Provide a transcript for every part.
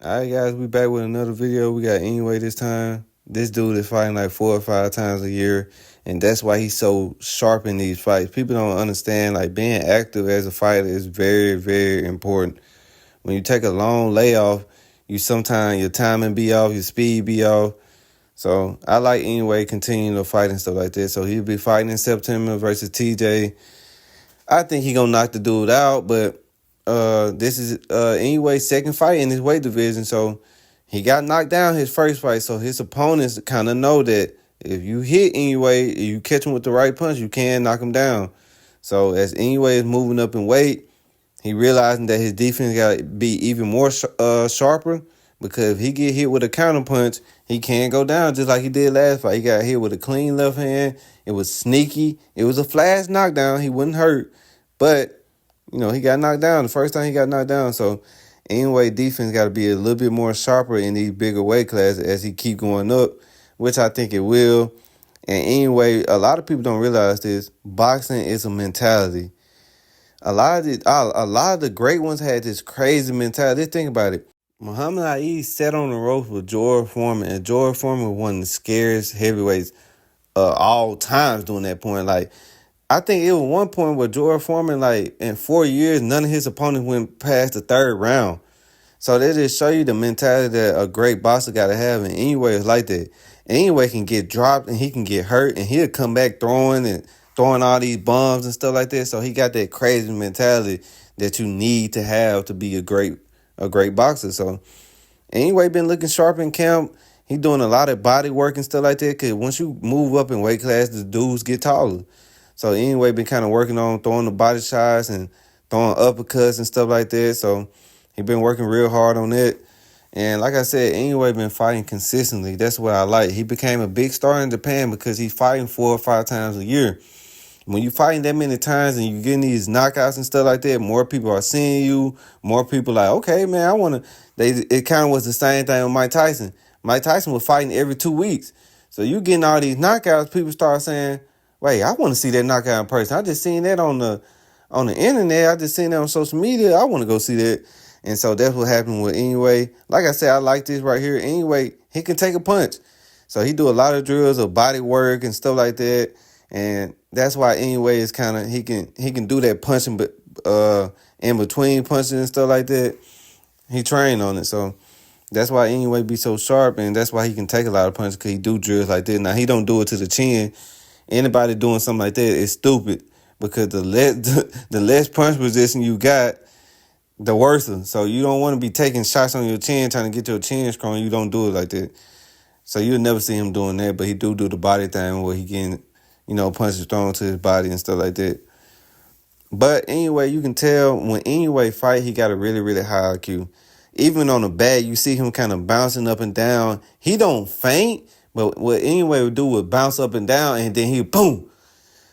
Alright guys, we back with another video. We got Inoue this time. This dude is fighting like 4 or 5 times a year, and that's why he's so sharp in these fights. People don't understand, like, being active as a fighter is very, very important. When you take a long layoff, you sometimes your timing be off, your speed be off. So I like Inoue continuing to fight and stuff like that. So he'll be fighting in September versus TJ. I think he gonna knock the dude out, but this is Inoue's second fight in his weight division. So he got knocked down his first fight. So his opponents kind of know that if you hit Inoue, you catch him with the right punch, you can knock him down. So as Inoue is moving up in weight, he realizing that his defense got to be even more sharper, because if he get hit with a counter punch, he can't go down just like he did last fight. He got hit with a clean left hand. It was sneaky. It was a flash knockdown. He wasn't hurt, but he got knocked down the first time he got knocked down. So anyway, defense got to be a little bit more sharper in these bigger weight classes as he keep going up, which I think it will. And anyway, a lot of people don't realize this. Boxing is a mentality. A lot of the great ones had this crazy mentality. Just think about it. Muhammad Ali sat on the ropes with George Foreman, and George Foreman was one of the scariest heavyweights all times during that point. Like, I think it was one point where George Foreman, like, in 4 years, none of his opponents went past the third round. So they just show you the mentality that a great boxer got to have. And anyway, it's like that. Anyway, can get dropped and he can get hurt, and he'll come back throwing all these bombs and stuff like that. So he got that crazy mentality that you need to have to be a great boxer. So anyway, been looking sharp in camp. He doing a lot of body work and stuff like that, because once you move up in weight class, the dudes get taller. So anyway, been kind of working on throwing the body shots and throwing uppercuts and stuff like that. So he been working real hard on it. And like I said, anyway, been fighting consistently. That's what I like. He became a big star in Japan because he's fighting 4 or 5 times a year. When you fighting that many times and you getting these knockouts and stuff like that, more people are seeing you. More people like, okay, man, I want to. It kind of was the same thing with Mike Tyson. Mike Tyson was fighting every 2 weeks. So you getting all these knockouts, people start saying, wait, I want to see that knockout in person. I just seen that on the internet. I just seen that on social media. I want to go see that. And so that's what happened with Inoue. Like I said, I like this right here. Inoue, he can take a punch. So he do a lot of drills of body work and stuff like that. And that's why Inoue is kind of, he can do that punching, but in between punching and stuff like that. He trained on it. So that's why Inoue be so sharp, and that's why he can take a lot of punches, because he do drills like that. Now, he don't do it to the chin. Anybody doing something like that is stupid, because the less punch position you got, the worse. So you don't want to be taking shots on your chin, trying to get your chin strong. You don't do it like that. So you'll never see him doing that, but he do the body thing where he getting, punches thrown to his body and stuff like that. But anyway, you can tell when Inoue fight, he got a really, really high IQ. Even on the bag, you see him kind of bouncing up and down. He don't faint, but what Inoue would do would bounce up and down, and then he boom.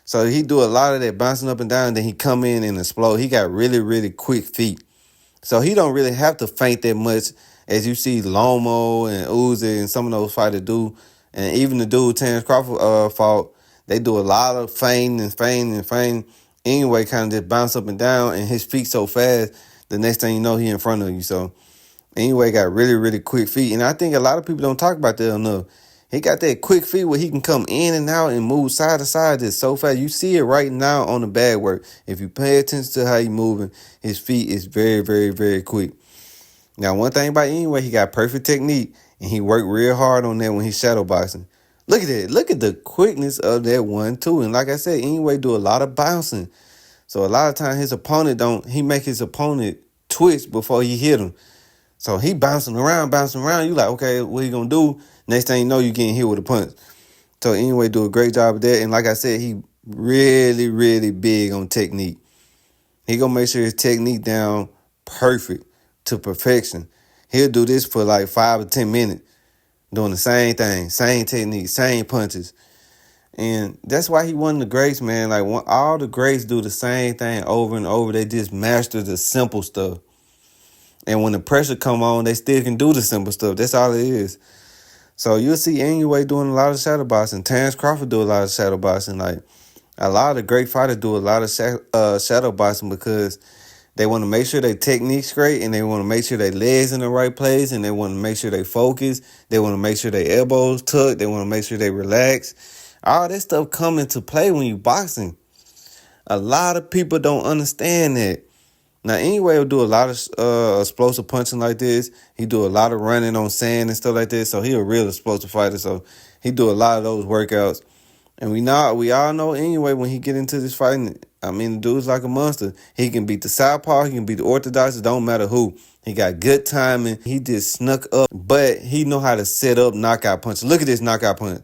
So he do a lot of that bouncing up and down, and then he come in and explode. He got really, really quick feet. So he don't really have to feint that much as you see Lomo and Uzi and some of those fighters do. And even the dude Terrence Crawford fought, they do a lot of feinting and feinting and feinting. Anyway, kind of just bounce up and down, and his feet so fast, the next thing you know, he in front of you. So anyway, got really, really quick feet. And I think a lot of people don't talk about that enough. He got that quick feet where he can come in and out and move side to side just so fast. You see it right now on the bag work. If you pay attention to how he moving, his feet is very, very, very quick. Now, one thing about Inoue, he got perfect technique, and he worked real hard on that when he's shadow boxing. Look at that. Look at the quickness of that 1-2. And like I said, Inoue do a lot of bouncing. So a lot of times he make his opponent twitch before he hit him. So he bouncing around. You like, okay, what he gonna do? Next thing you know, you getting hit with a punch. So Inoue do a great job of that. And like I said, he really, really big on technique. He gonna make sure his technique down perfect to perfection. He'll do this for like 5 or 10 minutes, doing the same thing, same technique, same punches. And that's why he won the greats, man. Like, all the greats do the same thing over and over. They just master the simple stuff. And when the pressure come on, they still can do the simple stuff. That's all it is. So you'll see Inoue doing a lot of shadow boxing. Terrence Crawford do a lot of shadow boxing. Like, a lot of the great fighters do a lot of shadow boxing, because They want to make sure their technique's great, and they want to make sure their legs in the right place, and they want to make sure they focus. They want to make sure their elbows tucked. They want to make sure they relax. All that stuff come into play when you boxing. A lot of people don't understand that. Now, anyway, will do a lot of explosive punching like this. He do a lot of running on sand and stuff like this. So he a real explosive fighter. So he do a lot of those workouts. And we all know anyway when he get into this fighting, I mean, the dude's like a monster. He can beat the southpaw, he can beat the orthodox. It don't matter who. He got good timing. He just snuck up, but he know how to set up knockout punches. Look at this knockout punch.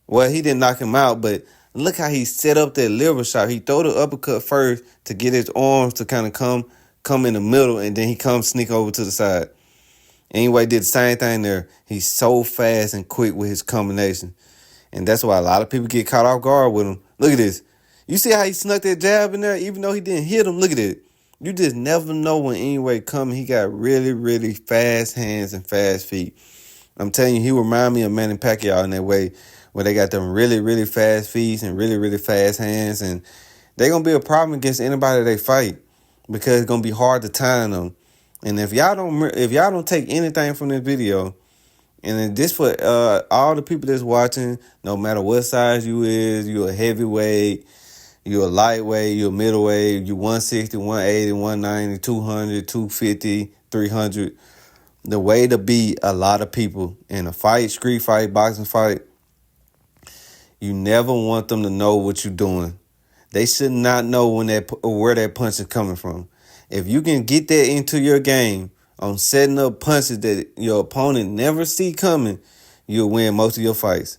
Well, he didn't knock him out, but look how he set up that liver shot. He throw the uppercut first to get his arms to kind of come in the middle, and then he comes sneak over to the side. Anyway, did the same thing there. He's so fast and quick with his combination. And that's why a lot of people get caught off guard with him. Look at this. You see how he snuck that jab in there, even though he didn't hit him? Look at it. You just never know when anyway coming. He got really, really fast hands and fast feet. I'm telling you, he remind me of Manny Pacquiao in that way, where they got them really, really fast feet and really, really fast hands. And they're going to be a problem against anybody they fight because it's going to be hard to time them. And if y'all don't take anything from this video, and then this for all the people that's watching, no matter what size you is, you a heavyweight, you a lightweight, you a middleweight, you 160, 180, 190, 200, 250, 300. The way to beat a lot of people in a fight, street fight, boxing fight, you never want them to know what you're doing. They should not know where that punch is coming from. If you can get that into your game on setting up punches that your opponent never see coming, you'll win most of your fights.